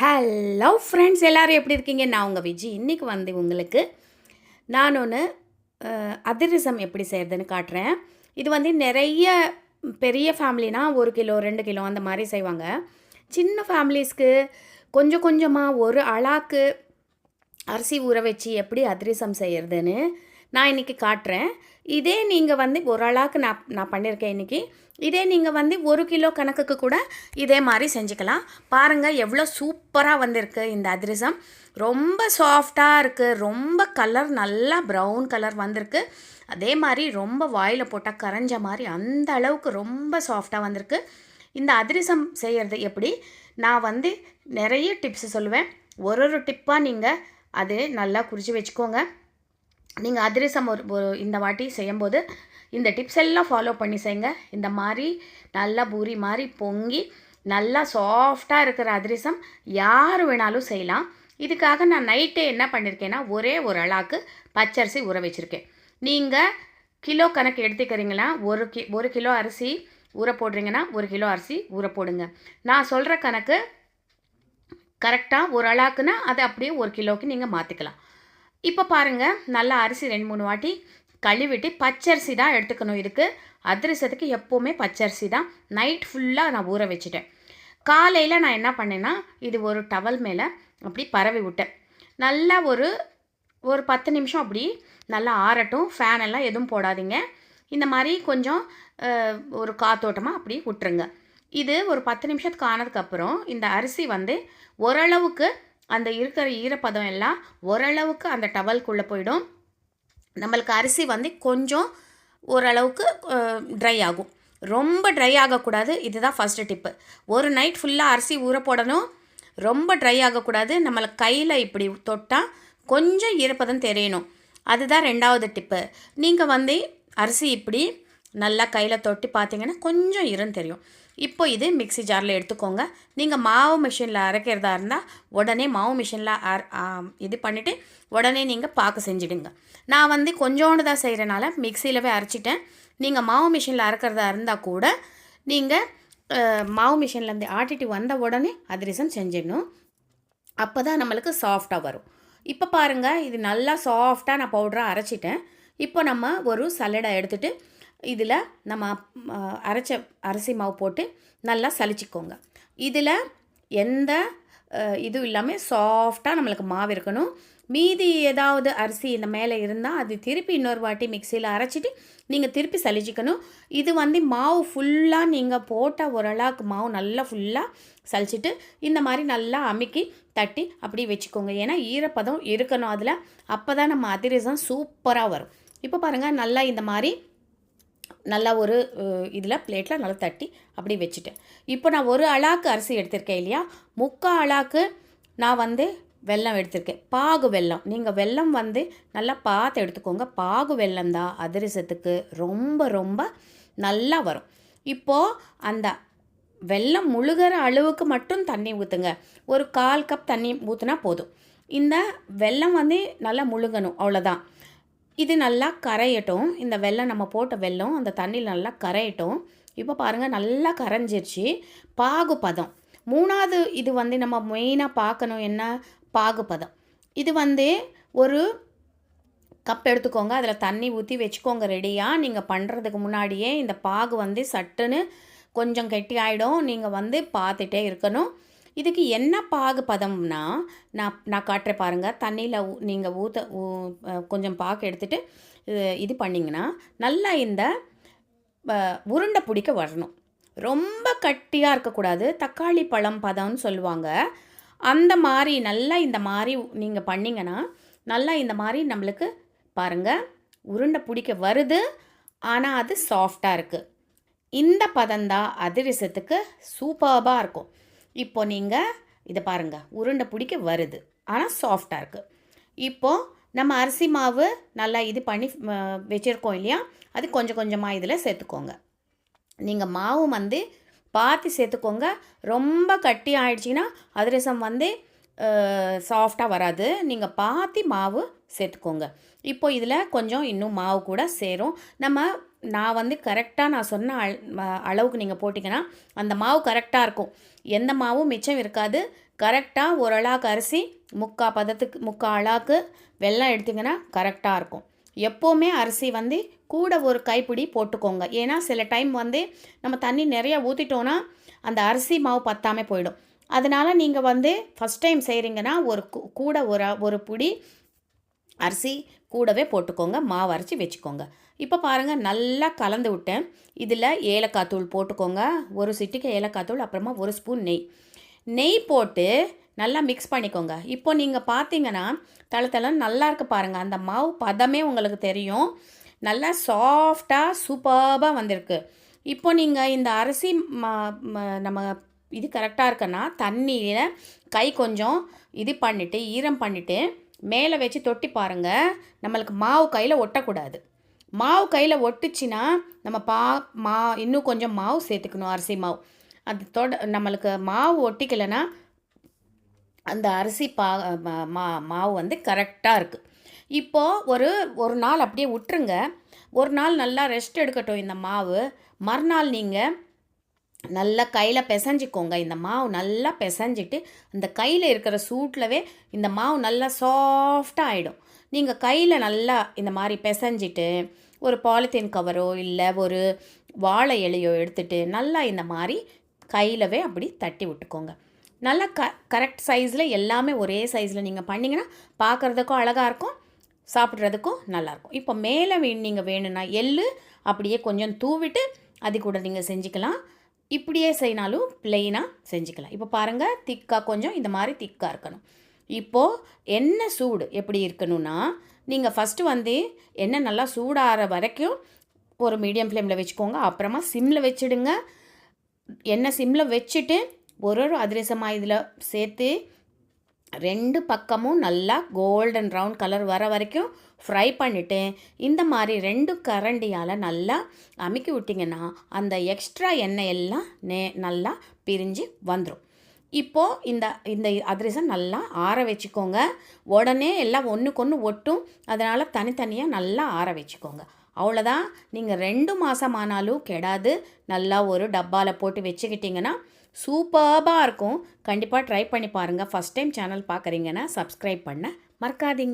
Hello friends, எல்லோரும் எப்படி இருக்கீங்க? நான் உங்கள் விஜி. இன்றைக்கி வந்து உங்களுக்கு நான் ஒன்று அதிரசம் எப்படி செய்கிறதுன்னு காட்டுறேன். இது வந்து நிறைய பெரிய ஃபேமிலினா 1 கிலோ 2 கிலோ அந்த மாதிரி செய்வாங்க. சின்ன ஃபேமிலிஸ்க்கு கொஞ்சம் கொஞ்சமாக ஒரு அளாக்கு அரிசி ஊற வச்சு எப்படி அதிரசம் செய்கிறதுன்னு நான் இன்றைக்கி காட்டுறேன். இதே நீங்கள் வந்து ஒரு அளாக்கு நான் பண்ணியிருக்கேன் இன்றைக்கி. இதே நீங்கள் வந்து 1 கிலோ கணக்குக்கு கூட இதே மாதிரி செஞ்சுக்கலாம். பாருங்கள் எவ்வளோ சூப்பராக வந்திருக்கு இந்த அதிரசம். ரொம்ப சாஃப்டாக இருக்குது. ரொம்ப கலர் நல்லா ப்ரௌன் கலர் வந்திருக்கு. அதே மாதிரி ரொம்ப வாயில் போட்டால் கரைஞ்ச மாதிரி அந்த அளவுக்கு ரொம்ப சாஃப்டாக வந்திருக்கு. இந்த அதிரசம் செய்கிறது எப்படி நான் வந்து நிறைய டிப்ஸ் சொல்லுவேன். ஒரு டிப்பாக நீங்கள் அது நல்லா குறித்து வச்சுக்கோங்க. நீங்கள் அதிரசம் இந்த வாட்டி செய்யும்போது இந்த டிப்ஸ் எல்லாம் ஃபாலோ பண்ணி செய்யுங்க. இந்த மாதிரி நல்லா பூரி மாதிரி பொங்கி நல்லா சாஃப்டாக இருக்கிற அதிரசம் யார் வேணாலும் செய்யலாம். இதுக்காக நான் நைட்டே என்ன பண்ணியிருக்கேன்னா ஒரே ஒரு அளாக்கு பச்சரிசி ஊற வச்சுருக்கேன். நீங்கள் கிலோ கணக்கு எடுத்துக்கிறீங்களா? ஒரு கிலோ அரிசி ஊற போடுறீங்கன்னா 1 கிலோ அரிசி ஊற போடுங்க. நான் சொல்கிற கணக்கு கரெக்டாக ஒரு அளாக்குன்னா அதை அப்படியே 1 கிலோவுக்கு நீங்கள் மாற்றிக்கலாம். இப்போ பாருங்கள், நல்லா அரிசி 2-3 வாட்டி கழுவிட்டு பச்சரிசி தான் எடுத்துக்கணும். இதுக்கு அதிரசத்துக்கு எப்போவுமே பச்சரிசி தான். நைட் ஃபுல்லாக நான் ஊற வச்சுட்டேன். காலையில் நான் என்ன பண்ணேன்னா இது ஒரு டவல் மேலே அப்படி பரவி விட்டேன். நல்லா ஒரு 10 நிமிஷம் அப்படி நல்லா ஆறட்டும். ஃபேன் எல்லாம் எதுவும் போடாதீங்க. இந்த மாதிரி கொஞ்சம் ஒரு காத்தோட்டமாக அப்படி விட்டுருங்க. இது ஒரு 10 நிமிஷத்துக்கு ஆனதுக்கப்புறம் இந்த அரிசி வந்து ஓரளவுக்கு அந்த இருக்கிற ஈரப்பதம் எல்லாம் ஓரளவுக்கு அந்த டவல்குள்ளே போயிடும். நம்மளுக்கு அரிசி வந்து கொஞ்சம் ஓரளவுக்கு ட்ரை ஆகும். ரொம்ப ட்ரை ஆகக்கூடாது. இதுதான் ஃபஸ்ட்டு டிப்பு. ஒரு நைட் ஃபுல்லாக அரிசி ஊற போடணும். ரொம்ப ட்ரை ஆகக்கூடாது. நம்மளுக்கு கையில் இப்படி தொட்டால் கொஞ்சம் ஈரப்பதம் தெரியணும். அதுதான் 2வது டிப்பு. நீங்கள் வந்து அரிசி இப்படி நல்லா கையில் தொட்டி பார்த்தீங்கன்னா கொஞ்சம் ஈரம் தெரியும். இப்போ இது மிக்ஸி ஜாரில் எடுத்துக்கோங்க. நீங்கள் மாவு மிஷினில் அரைக்கிறதா இருந்தால் உடனே மாவு மிஷினில் இது பண்ணிவிட்டு உடனே நீங்கள் பாக்கு செஞ்சிடுங்க. நான் வந்து கொஞ்சோண்டு தான் செய்கிறனால மிக்சியிலவே அரைச்சிட்டேன். நீங்கள் மாவு மிஷினில் அரைக்கிறதா இருந்தால் கூட நீங்கள் மாவு மிஷின்லேருந்து ஆட்டிட்டு வந்த உடனே அதிரசம் செஞ்சிடணும். அப்போ தான் நம்மளுக்கு சாஃப்டாக வரும். இப்போ பாருங்கள், இது நல்லா சாஃப்டாக நான் பவுடராக அரைச்சிட்டேன். இப்போ நம்ம ஒரு சல்லடை எடுத்துகிட்டு இதில் நம்ம அரைச்ச அரிசி மாவு போட்டு நல்லா சலிச்சிக்கோங்க. இதில் எந்த இதுவும் இல்லாமல் சாஃப்டாக நம்மளுக்கு மாவு இருக்கணும். மீதி ஏதாவது அரிசி இந்த மேலே இருந்தால் அது திருப்பி இன்னொரு வாட்டி மிக்சியில் அரைச்சிட்டு நீங்கள் திருப்பி சலிச்சிக்கணும். இது வந்து மாவு ஃபுல்லாக நீங்கள் போட்ட ஓரளவுக்கு மாவு நல்லா ஃபுல்லாக சலிச்சிட்டு இந்த மாதிரி நல்லா அமுக்கி தட்டி அப்படி வச்சுக்கோங்க. ஏன்னா ஈரப்பதம் இருக்கணும் அதில். அப்போ தான் நம்ம அதிரசம் சூப்பராக வரும். இப்போ பாருங்கள், நல்லா இந்த மாதிரி நல்லா ஒரு இதில் பிளேட்டில் நல்லா தட்டி அப்படி வச்சுட்டேன். இப்போ நான் ஒரு அளாக்கு அரிசி எடுத்திருக்கேன் இல்லையா, 3/4 அளாக்கு நான் வந்து வெல்லம் எடுத்திருக்கேன். பாகு வெல்லம். நீங்கள் வெல்லம் வந்து நல்லா பார்த்து எடுத்துக்கோங்க. பாகு வெல்லம் தான் அதிரசத்துக்கு ரொம்ப ரொம்ப நல்லா வரும். இப்போது அந்த வெல்லம் முழுகிற அளவுக்கு மட்டும் தண்ணி ஊற்றுங்க. ஒரு 1/4 கப் தண்ணி ஊற்றுனா போதும். இந்த வெல்லம் வந்து நல்லா முழுகணும், அவ்வளோதான். இது நல்லா கரையட்டும். இந்த வெல்லம் நம்ம போட்ட வெல்லம் அந்த தண்ணியில் நல்லா கரையட்டும். இப்போ பாருங்கள், நல்லா கரைஞ்சிருச்சு. பாகு பதம் 3வது இது வந்து நம்ம மெயினாக பார்க்கணும். என்ன பாகு பதம்? இது வந்து ஒரு கப் எடுத்துக்கோங்க. அதில் தண்ணி ஊற்றி வச்சுக்கோங்க ரெடியாக. நீங்கள் பண்ணுறதுக்கு முன்னாடியே இந்த பாகு வந்து சட்டுன்னு கொஞ்சம் கெட்டி ஆகிடும். நீங்கள் வந்து பார்த்துட்டே இருக்கணும். இதுக்கு என்ன பாகு பதம்னா நான் காட்டுறேன் பாருங்கள். தண்ணியில் நீங்கள் கொஞ்சம் பாகு எடுத்துகிட்டு இது பண்ணிங்கன்னா நல்லா இந்த உருண்டை பிடிக்க வரணும். ரொம்ப கட்டியாக இருக்கக்கூடாது. தக்காளி பழம் பதம்னு சொல்லுவாங்க. அந்த மாதிரி நல்லா இந்த மாதிரி நீங்கள் பண்ணிங்கன்னா நல்லா இந்த மாதிரி நம்மளுக்கு பாருங்கள் உருண்டை பிடிக்க வருது. ஆனால் அது சாஃப்டாக இருக்குது. இந்த பதம்தான் அதிரசத்துக்கு சூப்பராக இருக்கும். இப்போ நீங்கள் இதை பாருங்கள், உருண்டை பிடிக்க வருது, ஆனால் சாஃப்டாக இருக்குது. இப்போது நம்ம அரிசி மாவு நல்லா இது பண்ணி வச்சுருக்கோம் இல்லையா, அது கொஞ்சம் கொஞ்சமாக இதில் சேர்த்துக்கோங்க. நீங்கள் மாவு வந்து பார்த்து சேர்த்துக்கோங்க. ரொம்ப கட்டி ஆயிடுச்சின்னா அதிரசம் வந்து சாஃப்டாக வராது. நீங்கள் பார்த்து மாவு சேர்த்துக்கோங்க. இப்போ இதில் கொஞ்சம் இன்னும் மாவு கூட சேரும். நான் வந்து கரெக்டாக நான் சொன்ன அளவுக்கு நீங்கள் போட்டிங்கன்னா அந்த மாவு கரெக்டாக இருக்கும். எந்த மாவும் மிச்சம் இருக்காது. கரெக்டாக ஒரு அளாக்கு அரிசி முக்கால் அளாக்கு வெல்லம் எடுத்திங்கன்னா கரெக்டாக இருக்கும். எப்போவுமே அரிசி வந்து கூட ஒரு கைப்பிடி போட்டுக்கோங்க. ஏன்னா சில டைம் வந்து நம்ம தண்ணி நிறையா ஊற்றிட்டோன்னா அந்த அரிசி மாவு பத்தாமல் போயிடும். அதனால் நீங்கள் வந்து ஃபஸ்ட் டைம் செய்கிறீங்கன்னா கூட ஒரு பிடி அரிசி கூடவே போட்டுக்கோங்க, மாவு அரைச்சி வச்சுக்கோங்க. இப்போ பாருங்கள், நல்லா கலந்து விட்டேன். இதில் ஏலக்காய் தூள் போட்டுக்கோங்க, ஒரு சிட்டிக்கு ஏலக்காய் தூள், அப்புறமா ஒரு ஸ்பூன் நெய் போட்டு நல்லா மிக்ஸ் பண்ணிக்கோங்க. இப்போ நீங்கள் பார்த்தீங்கன்னா தளத்தளன்னு நல்லா இருக்கு பாருங்கள். அந்த மாவு பதமே உங்களுக்கு தெரியும். நல்லா சாஃப்டாக சூப்பராக வந்திருக்கு. இப்போ நீங்கள் இந்த அரிசி நம்ம இது கரெக்டாக இருக்குன்னா தண்ணியில் கை கொஞ்சம் இது பண்ணிவிட்டு ஈரம் பண்ணிவிட்டு மேலே வச்சு தொட்டி பாருங்கள். நம்மளுக்கு மாவு கையில் ஒட்டக்கூடாது. மாவு கையில் ஒட்டுச்சுன்னா நம்ம இன்னும் கொஞ்சம் மாவு சேர்த்துக்கணும், அரிசி மாவு. அது நம்மளுக்கு மாவு ஒட்டிக்கலைன்னா அந்த அரிசி மாவு வந்து கரெக்டாக இருக்குது. இப்போது ஒரு நாள் அப்படியே விட்டுருங்க. ஒரு நாள் நல்லா ரெஸ்ட் எடுக்கட்டும் இந்த மாவு. மறுநாள் நீங்கள் நல்லா கையில் பிசைஞ்சிக்கோங்க. இந்த மாவு நல்லா பிசைஞ்சிட்டு இந்த கையில் இருக்கிற சூட்லவே இந்த மாவு நல்லா சாஃப்டாக ஆகிடும். நீங்கள் கையில் நல்லா இந்த மாதிரி பிசைஞ்சிட்டு ஒரு பாலித்தீன் கவரோ இல்லை ஒரு வாழை இலையோ எடுத்துகிட்டு நல்லா இந்த மாதிரி கையிலவே அப்படி தட்டி விட்டுக்கோங்க. நல்லா கரெக்ட் சைஸில் எல்லாமே ஒரே சைஸில் நீங்கள் பண்ணிங்கன்னா பார்க்குறதுக்கும் அழகாக இருக்கும், சாப்பிட்றதுக்கும் நல்லாயிருக்கும். இப்போ மேலே நீங்கள் வேணும்னா எள்ளு அப்படியே கொஞ்சம் தூவிட்டு அது கூட நீங்கள் செஞ்சுக்கலாம். இப்படியே செய்யினாலும் ப்ளெயினாக செஞ்சுக்கலாம். இப்போ பாருங்கள், திக்காக கொஞ்சம் இந்த மாதிரி திக்காக இருக்கணும். இப்போது எண்ணெய் சூடு எப்படி இருக்கணும்னா, நீங்கள் ஃபஸ்ட்டு வந்து எண்ணெய் நல்லா சூடாகிற வரைக்கும் ஒரு மீடியம் ஃப்ளேமில் வச்சுக்கோங்க. அப்புறமா சிம்மில் வச்சுடுங்க. எண்ணெய் சிம்மில் வச்சுட்டு ஒரு அதிரசமாக இதில் சேர்த்து 2 பக்கமும் நல்லா கோல்டன் ப்ரௌன் கலர் வர வரைக்கும் ஃப்ரை பண்ணிவிட்டு இந்த மாதிரி 2 கரண்டியால் நல்லா அமுக்கி விட்டிங்கன்னா அந்த எக்ஸ்ட்ரா எண்ணெய் எல்லாம் நல்லா பிரிஞ்சு வந்துடும். இப்போது இந்த அதிரசம் நல்லா ஆற வச்சுக்கோங்க. உடனே எல்லாம் ஒன்றுக்கொன்று ஒட்டும், அதனால் தனித்தனியாக நல்லா ஆற வச்சுக்கோங்க. அவ்வளோதான். நீங்கள் 2 மாதம் ஆனாலும் கெடாது. நல்லா ஒரு டப்பாவில் போட்டு வச்சுக்கிட்டிங்கன்னா சூப்பராக இருக்கும். கண்டிப்பாக ட்ரை பண்ணி பாருங்கள். ஃபஸ்ட் டைம் சேனல் பார்க்குறீங்கன்னா சப்ஸ்கிரைப் பண்ண மறக்காதீங்க.